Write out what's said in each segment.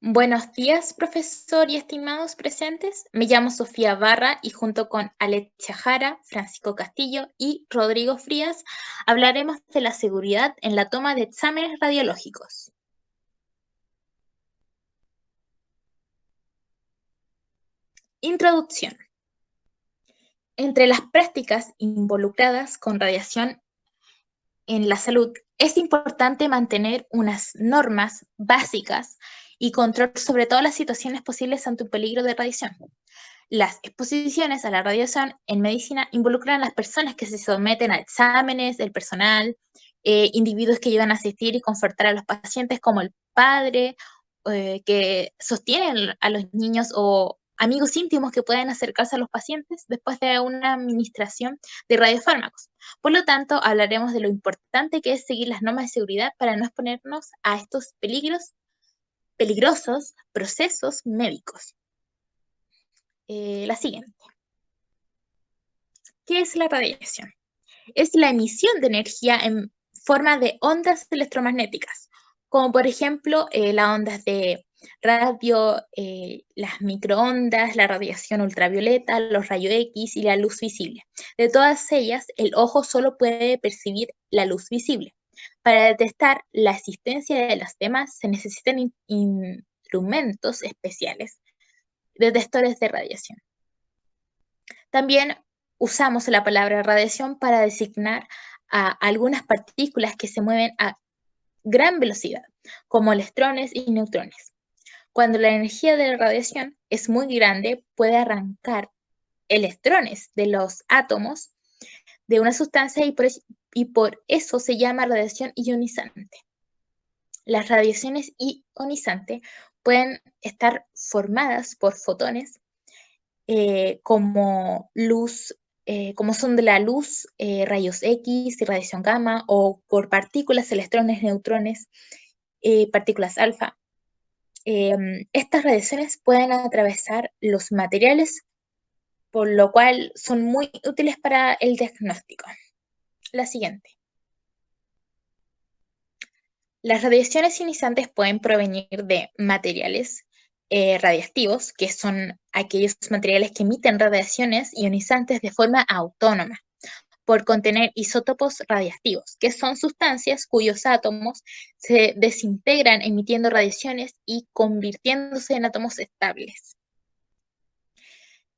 Buenos días, profesor y estimados presentes. Me llamo Sofía Barra y junto con Alexia Jara, Francisco Castillo y Rodrigo Frías hablaremos de la seguridad en la toma de exámenes radiológicos. Introducción. Entre las prácticas involucradas con radiación en la salud, es importante mantener unas normas básicas y control sobre todas las situaciones posibles ante un peligro de radiación. Las exposiciones a la radiación en medicina involucran a las personas que se someten a exámenes, el personal, individuos que llevan a asistir y confortar a los pacientes, como el padre que sostienen a los niños o amigos íntimos que pueden acercarse a los pacientes después de una administración de radiofármacos. Por lo tanto, hablaremos de lo importante que es seguir las normas de seguridad para no exponernos a estos peligrosos procesos médicos. La siguiente. ¿Qué es la radiación? Es la emisión de energía en forma de ondas electromagnéticas, como por ejemplo las ondas de radio, las microondas, la radiación ultravioleta, los rayos X y la luz visible. De todas ellas, el ojo solo puede percibir la luz visible. Para detectar la existencia de las demás se necesitan instrumentos especiales, detectores de radiación. También usamos la palabra radiación para designar a algunas partículas que se mueven a gran velocidad, como electrones y neutrones. Cuando la energía de la radiación es muy grande, puede arrancar electrones de los átomos de una sustancia y por eso se llama radiación ionizante. Las radiaciones ionizantes pueden estar formadas por fotones como luz, como son de la luz, rayos X y radiación gamma, o por partículas, electrones, neutrones, partículas alfa. Estas radiaciones pueden atravesar los materiales, por lo cual son muy útiles para el diagnóstico. La siguiente. Las radiaciones ionizantes pueden provenir de materiales radiactivos, que son aquellos materiales que emiten radiaciones ionizantes de forma autónoma, por contener isótopos radiactivos, que son sustancias cuyos átomos se desintegran emitiendo radiaciones y convirtiéndose en átomos estables.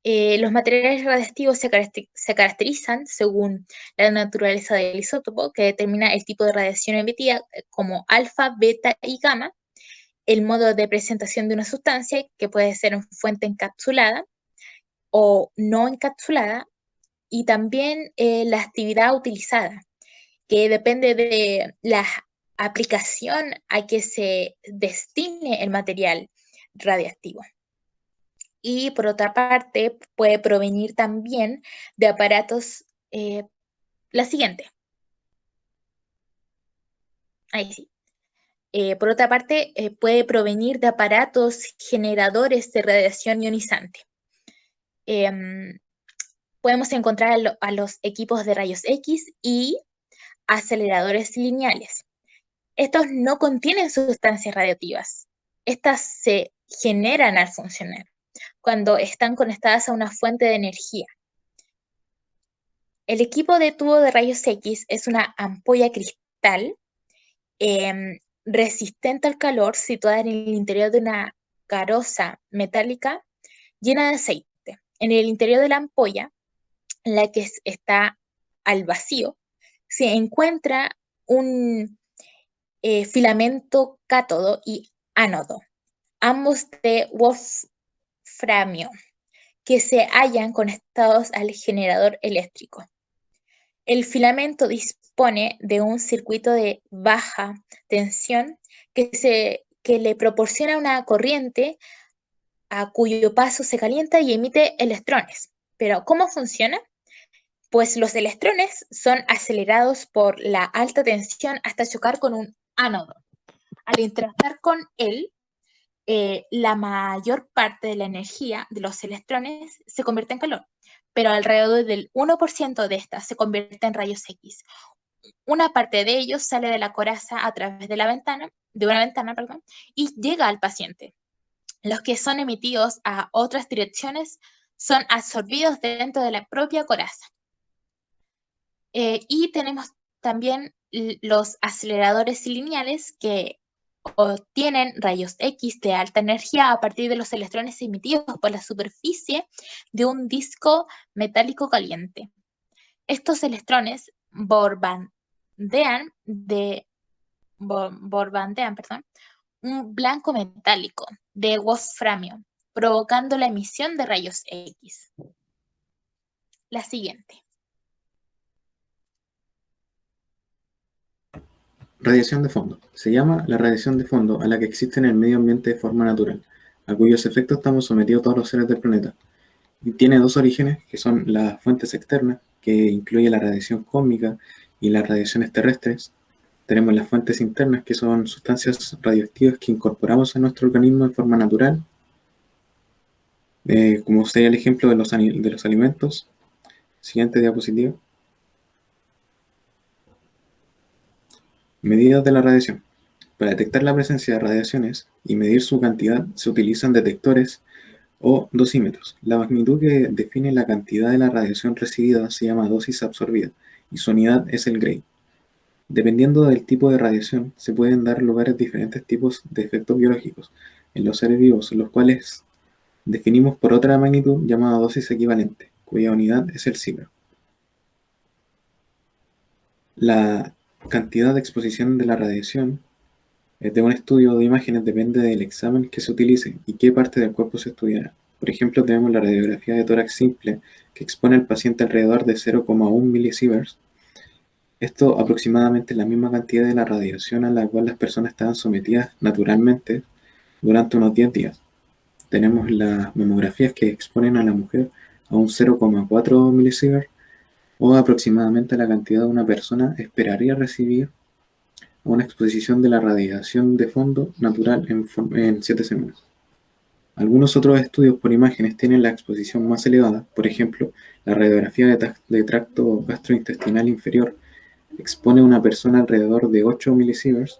Los materiales radiactivos se caracterizan según la naturaleza del isótopo, que determina el tipo de radiación emitida, como alfa, beta y gamma, el modo de presentación de una sustancia, que puede ser en fuente encapsulada o no encapsulada, y también la actividad utilizada, que depende de la aplicación a que se destine el material radiactivo. Y por otra parte, puede provenir también de aparatos, la siguiente, ahí sí. Por otra parte, puede provenir de aparatos generadores de radiación ionizante. Podemos encontrar a los equipos de rayos X y aceleradores lineales. Estos no contienen sustancias radioactivas. Estas se generan al funcionar, cuando están conectadas a una fuente de energía. El equipo de tubo de rayos X es una ampolla cristal resistente al calor situada en el interior de una caroza metálica llena de aceite. En el interior de la ampolla, la que está al vacío, se encuentra un filamento cátodo y ánodo, ambos de wolframio, que se hallan conectados al generador eléctrico. El filamento dispone de un circuito de baja tensión que le proporciona una corriente a cuyo paso se calienta y emite electrones. Pero, ¿cómo funciona? Pues los electrones son acelerados por la alta tensión hasta chocar con un ánodo. Al interactuar con él, la mayor parte de la energía de los electrones se convierte en calor, pero alrededor del 1% de esta se convierte en rayos X. Una parte de ellos sale de la coraza a través de una ventana, y llega al paciente. Los que son emitidos a otras direcciones son absorbidos dentro de la propia coraza. Y tenemos también los aceleradores lineales que obtienen rayos X de alta energía a partir de los electrones emitidos por la superficie de un disco metálico caliente. Estos electrones borbandean, un blanco metálico de wolframio, provocando la emisión de rayos X. La siguiente. Radiación de fondo. Se llama la radiación de fondo a la que existe en el medio ambiente de forma natural, a cuyos efectos estamos sometidos todos los seres del planeta. Y tiene dos orígenes, que son las fuentes externas, que incluye la radiación cósmica y las radiaciones terrestres. Tenemos las fuentes internas, que son sustancias radioactivas que incorporamos a nuestro organismo de forma natural, como sería el ejemplo de los alimentos. Siguiente diapositiva. Medidas de la radiación. Para detectar la presencia de radiaciones y medir su cantidad se utilizan detectores o dosímetros. La magnitud que define la cantidad de la radiación recibida se llama dosis absorbida y su unidad es el Gray. Dependiendo del tipo de radiación, se pueden dar lugar a diferentes tipos de efectos biológicos en los seres vivos, los cuales definimos por otra magnitud llamada dosis equivalente, cuya unidad es el sigma. La cantidad de exposición de la radiación de un estudio de imágenes depende del examen que se utilice y qué parte del cuerpo se estudiará. Por ejemplo, tenemos la radiografía de tórax simple, que expone al paciente alrededor de 0,1 milisieverts. Esto aproximadamente es la misma cantidad de la radiación a la cual las personas estaban sometidas naturalmente durante unos 10 días. Tenemos las mamografías que exponen a la mujer a un 0,4 milisieverts o aproximadamente la cantidad de una persona esperaría recibir a una exposición de la radiación de fondo natural en 7 semanas. Algunos otros estudios por imágenes tienen la exposición más elevada, por ejemplo, la radiografía de tracto gastrointestinal inferior expone a una persona alrededor de 8 milisieverts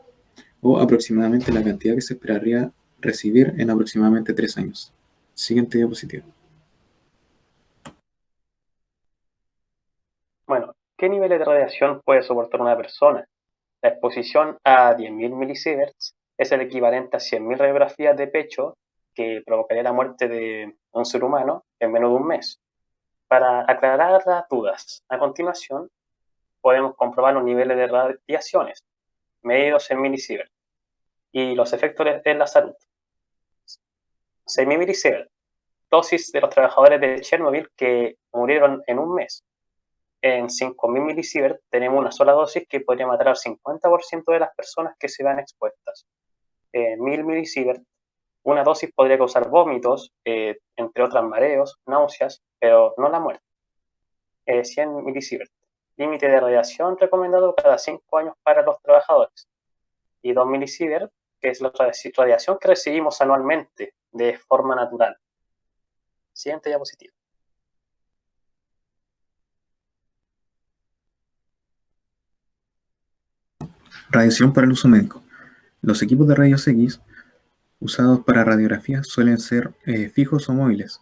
o aproximadamente la cantidad que se esperaría recibir en aproximadamente 3 años. Siguiente diapositiva. Bueno, ¿qué niveles de radiación puede soportar una persona? La exposición a 10.000 milisieverts es el equivalente a 100.000 radiografías de pecho que provocaría la muerte de un ser humano en menos de un mes. Para aclarar las dudas, a continuación podemos comprobar los niveles de radiaciones medidos en milisieverts y los efectos en la salud. 6.000 milisieverts, dosis de los trabajadores de Chernobyl que murieron en un mes. En 5.000 milisieverts tenemos una sola dosis que podría matar al 50% de las personas que se vean expuestas. En 1.000 milisieverts, una dosis podría causar vómitos, entre otras mareos, náuseas, pero no la muerte. 100 milisieverts, límite de radiación recomendado cada 5 años para los trabajadores. Y 2 milisieverts, que es la radiación que recibimos anualmente de forma natural. Siguiente diapositiva. Radiación para el uso médico. Los equipos de rayos X usados para radiografía suelen ser fijos o móviles.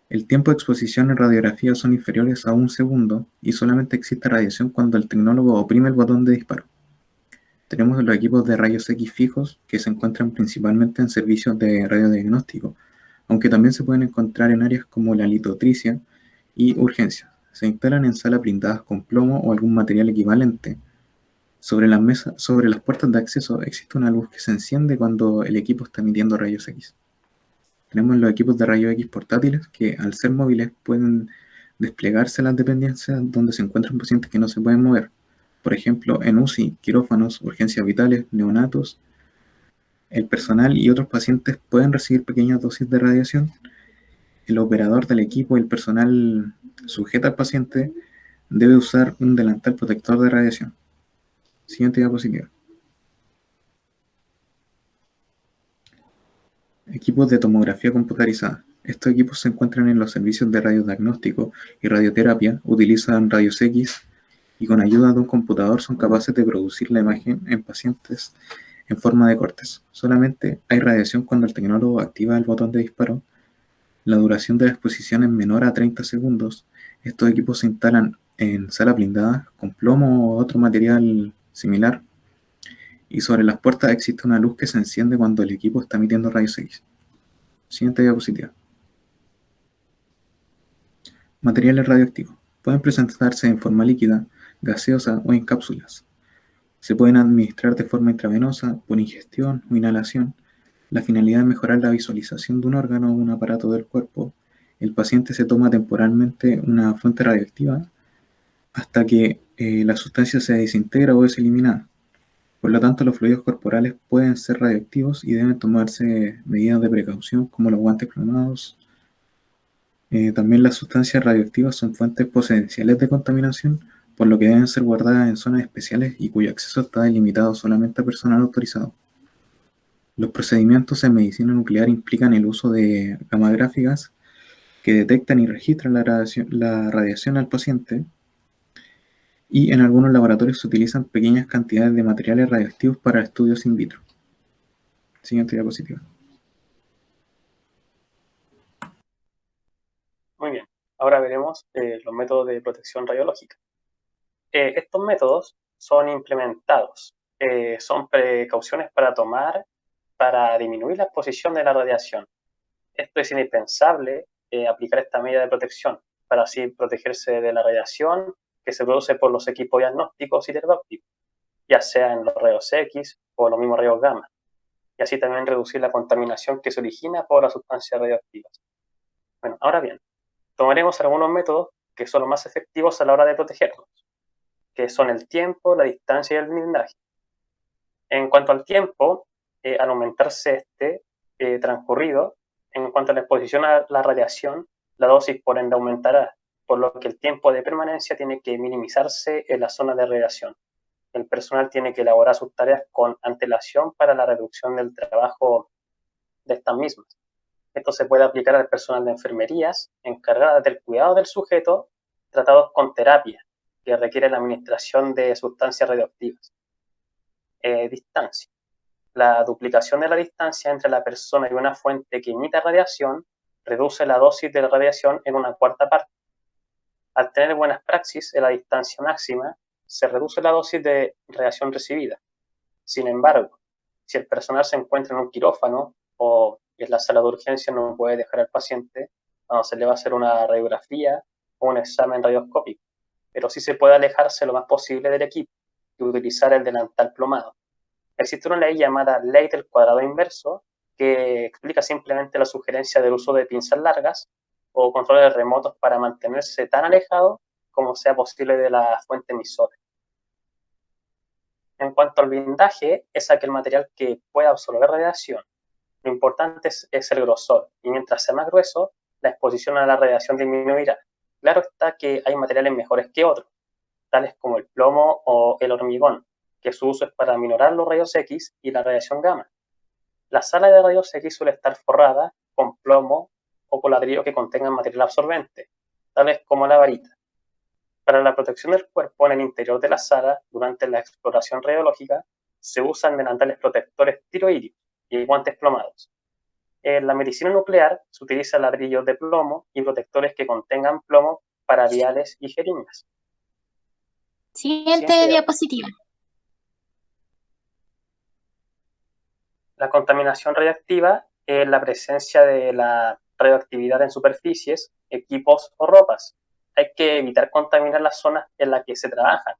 El tiempo de exposición en radiografía son inferiores a 1 segundo y solamente existe radiación cuando el tecnólogo oprime el botón de disparo. Tenemos los equipos de rayos X fijos que se encuentran principalmente en servicios de radiodiagnóstico, aunque también se pueden encontrar en áreas como la litotricia y urgencias. Se instalan en salas blindadas con plomo o algún material equivalente. Sobre las puertas de acceso existe una luz que se enciende cuando el equipo está emitiendo rayos X. Tenemos los equipos de rayos X portátiles que, al ser móviles, pueden desplegarse en las dependencias donde se encuentran pacientes que no se pueden mover. Por ejemplo, en UCI, quirófanos, urgencias vitales, neonatos, el personal y otros pacientes pueden recibir pequeñas dosis de radiación. El operador del equipo y el personal sujeta al paciente debe usar un delantal protector de radiación. Siguiente diapositiva. Equipos de tomografía computarizada. Estos equipos se encuentran en los servicios de radiodiagnóstico y radioterapia, utilizan rayos X y con ayuda de un computador son capaces de producir la imagen en pacientes en forma de cortes. Solamente hay radiación cuando el tecnólogo activa el botón de disparo. La duración de la exposición es menor a 30 segundos. Estos equipos se instalan en salas blindadas con plomo o otro material similar. Y sobre las puertas existe una luz que se enciende cuando el equipo está emitiendo rayos X. Siguiente diapositiva. Materiales radioactivos. Pueden presentarse en forma líquida, gaseosa o en cápsulas. Se pueden administrar de forma intravenosa, por ingestión o inhalación. La finalidad es mejorar la visualización de un órgano o un aparato del cuerpo. El paciente se toma temporalmente una fuente radioactiva hasta que la sustancia se desintegra o es eliminada. Por lo tanto, los fluidos corporales pueden ser radioactivos y deben tomarse medidas de precaución como los guantes plomados. También las sustancias radioactivas son fuentes potenciales de contaminación, por lo que deben ser guardadas en zonas especiales y cuyo acceso está delimitado solamente a personal autorizado. Los procedimientos en medicina nuclear implican el uso de gamagráficas que detectan y registran la radiación al paciente, y en algunos laboratorios se utilizan pequeñas cantidades de materiales radioactivos para estudios in vitro. Siguiente diapositiva. Muy bien, ahora veremos los métodos de protección radiológica. Estos métodos son implementados, son precauciones para tomar para disminuir la exposición de la radiación. Esto es indispensable aplicar esta medida de protección para así protegerse de la radiación que se produce por los equipos diagnósticos y terapéuticos, ya sea en los rayos X o los mismos rayos gamma, y así también reducir la contaminación que se origina por las sustancias radioactivas. Bueno, ahora bien, tomaremos algunos métodos que son los más efectivos a la hora de protegernos, que son el tiempo, la distancia y el blindaje. En cuanto al tiempo, al aumentarse transcurrido, en cuanto a la exposición a la radiación, la dosis por ende aumentará, por lo que el tiempo de permanencia tiene que minimizarse en la zona de radiación. El personal tiene que elaborar sus tareas con antelación para la reducción del trabajo de estas mismas. Esto se puede aplicar al personal de enfermerías encargada del cuidado del sujeto tratados con terapia que requiere la administración de sustancias radioactivas. Distancia. La duplicación de la distancia entre la persona y una fuente que emite radiación reduce la dosis de la radiación en una cuarta parte. Al tener buenas praxis en la distancia máxima, se reduce la dosis de radiación recibida. Sin embargo, si el personal se encuentra en un quirófano o en la sala de urgencia, no puede dejar al paciente cuando se le va a hacer una radiografía o un examen radioscópico, pero sí se puede alejarse lo más posible del equipo y utilizar el delantal plomado. Existe una ley llamada Ley del Cuadrado Inverso que explica simplemente la sugerencia del uso de pinzas largas o controles remotos para mantenerse tan alejado como sea posible de la fuente emisora. En cuanto al blindaje, es aquel material que puede absorber radiación. Lo importante es el grosor, y mientras sea más grueso, la exposición a la radiación disminuirá. Claro está que hay materiales mejores que otros, tales como el plomo o el hormigón, que su uso es para minorar los rayos X y la radiación gamma. La sala de rayos X suele estar forrada con plomo o con ladrillo que contengan material absorbente, tales como la varita. Para la protección del cuerpo en el interior de la sala, durante la exploración radiológica, se usan delantales protectores tiroideos y guantes plomados. En la medicina nuclear se utiliza ladrillos de plomo y protectores que contengan plomo para viales y jeringas. Siguiente diapositiva. La contaminación radiactiva es la presencia de la radioactividad en superficies, equipos o ropas. Hay que evitar contaminar las zonas en las que se trabaja,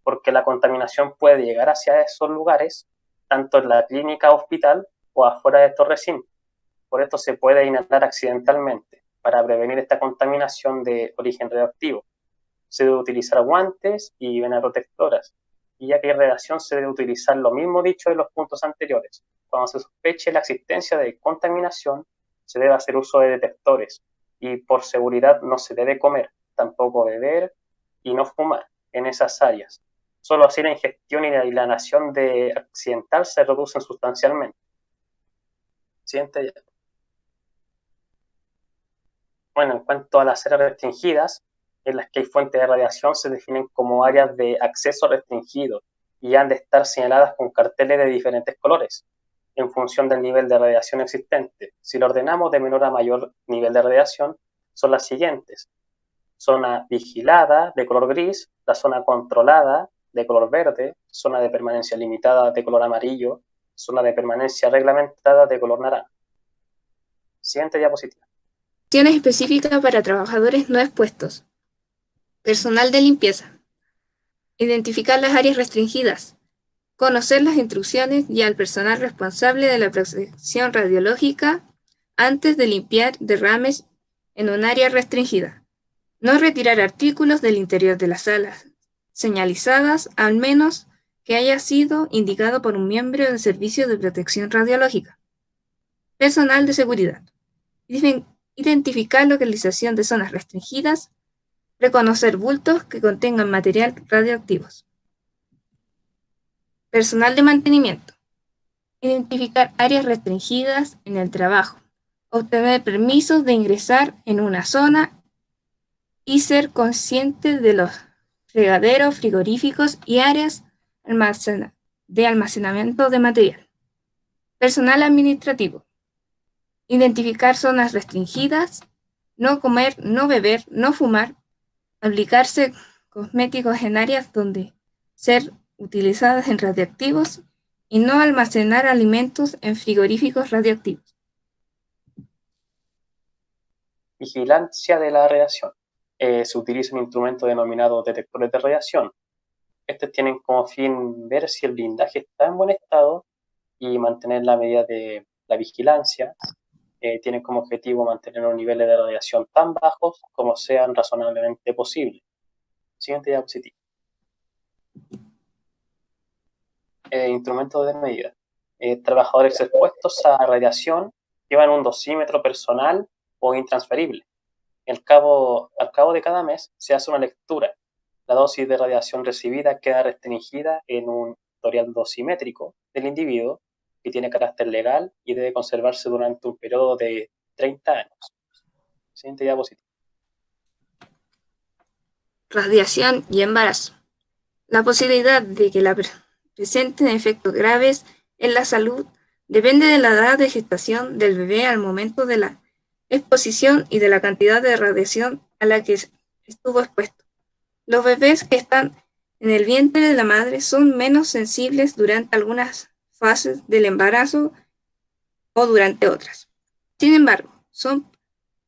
porque la contaminación puede llegar hacia esos lugares, tanto en la clínica o hospital o afuera de estos recintos. Por esto se puede inhalar accidentalmente. Para prevenir esta contaminación de origen radioactivo, se debe utilizar guantes y venas protectoras. Y ya que hay radiación, se debe utilizar lo mismo dicho en los puntos anteriores. Cuando se sospeche la existencia de contaminación, se debe hacer uso de detectores. Y por seguridad no se debe comer, tampoco beber y no fumar en esas áreas. Solo así la ingestión y la inhalación de accidental se reducen sustancialmente. Siguiente ya. Bueno, en cuanto a las áreas restringidas, en las que hay fuentes de radiación se definen como áreas de acceso restringido, y han de estar señaladas con carteles de diferentes colores, en función del nivel de radiación existente. Si lo ordenamos de menor a mayor nivel de radiación, son las siguientes: zona vigilada de color gris, la zona controlada de color verde, zona de permanencia limitada de color amarillo, zona de permanencia reglamentada de color naranja. Siguiente diapositiva. Acciones específicas para trabajadores no expuestos. Personal de limpieza. Identificar las áreas restringidas. Conocer las instrucciones y al personal responsable de la protección radiológica antes de limpiar derrames en un área restringida. No retirar artículos del interior de las salas señalizadas, al menos que haya sido indicado por un miembro del servicio de protección radiológica. Personal de seguridad. Identificar localización de zonas restringidas. Reconocer bultos que contengan material radioactivos. Personal de mantenimiento. Identificar áreas restringidas en el trabajo. Obtener permisos de ingresar en una zona y ser consciente de los fregaderos, frigoríficos y áreas de almacenamiento de material. Personal administrativo. Identificar zonas restringidas, no comer, no beber, no fumar, aplicarse cosméticos en áreas donde ser utilizadas en radioactivos y no almacenar alimentos en frigoríficos radioactivos. Vigilancia de la radiación. Se utiliza un instrumento denominado detectores de radiación. Estos tienen como fin ver si el blindaje está en buen estado y mantener la medida de la vigilancia. Tienen como objetivo mantener los niveles de radiación tan bajos como sean razonablemente posibles. Siguiente diapositiva. Instrumentos de medida. Trabajadores expuestos a radiación llevan un dosímetro personal o intransferible. Al cabo de cada mes se hace una lectura. La dosis de radiación recibida queda restringida en un historial dosimétrico del individuo que tiene carácter legal y debe conservarse durante un periodo de 30 años. Siguiente diapositiva. Radiación y embarazo. La posibilidad de que presenten efectos graves en la salud depende de la edad de gestación del bebé al momento de la exposición y de la cantidad de radiación a la que estuvo expuesto. Los bebés que están en el vientre de la madre son menos sensibles durante algunas fases del embarazo o durante otras. Sin embargo, son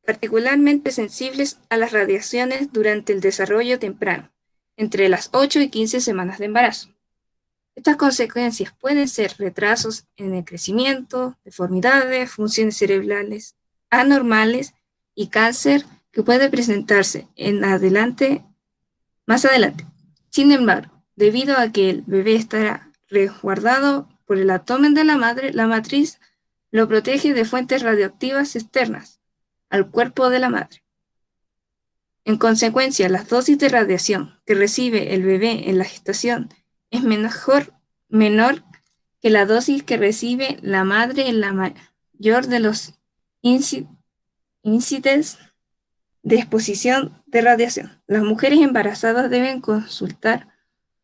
particularmente sensibles a las radiaciones durante el desarrollo temprano, entre las 8 y 15 semanas de embarazo. Estas consecuencias pueden ser retrasos en el crecimiento, deformidades, funciones cerebrales anormales y cáncer que puede presentarse más adelante. Sin embargo, debido a que el bebé estará resguardado por el abdomen de la madre, la matriz lo protege de fuentes radioactivas externas al cuerpo de la madre. En consecuencia, las dosis de radiación que recibe el bebé en la gestación es menor que la dosis que recibe la madre en la mayor de los índices de exposición de radiación. Las mujeres embarazadas deben consultar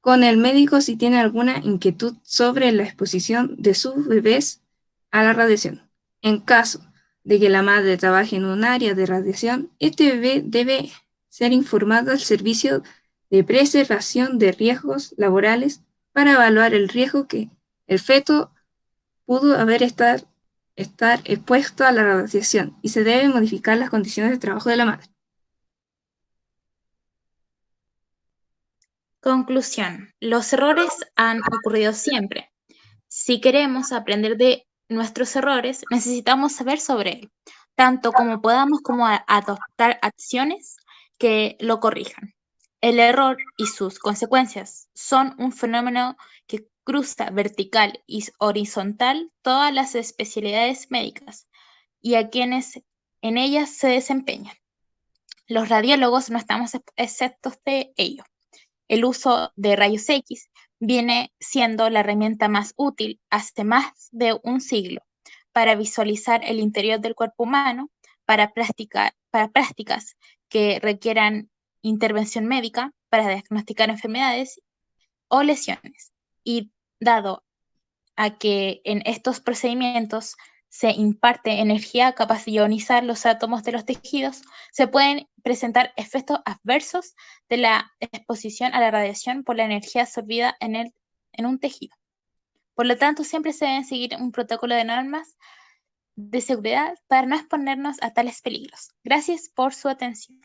con el médico si tienen alguna inquietud sobre la exposición de sus bebés a la radiación. En caso de que la madre trabaje en un área de radiación, este bebé debe ser informado al Servicio de Preservación de Riesgos Laborales para evaluar el riesgo que el feto pudo estar expuesto a la radiación y se deben modificar las condiciones de trabajo de la madre. Conclusión. Los errores han ocurrido siempre. Si queremos aprender de nuestros errores, necesitamos saber sobre él, tanto como podamos como adoptar acciones que lo corrijan. El error y sus consecuencias son un fenómeno que cruza vertical y horizontal todas las especialidades médicas y a quienes en ellas se desempeñan. Los radiólogos no estamos exentos de ello. El uso de rayos X viene siendo la herramienta más útil hace más de un siglo para visualizar el interior del cuerpo humano, para prácticas que requieran intervención médica, para diagnosticar enfermedades o lesiones. y dado a que en estos procedimientos se imparte energía capaz de ionizar los átomos de los tejidos, se pueden presentar efectos adversos de la exposición a la radiación por la energía absorbida en un tejido. Por lo tanto, siempre se deben seguir un protocolo de normas de seguridad para no exponernos a tales peligros. Gracias por su atención.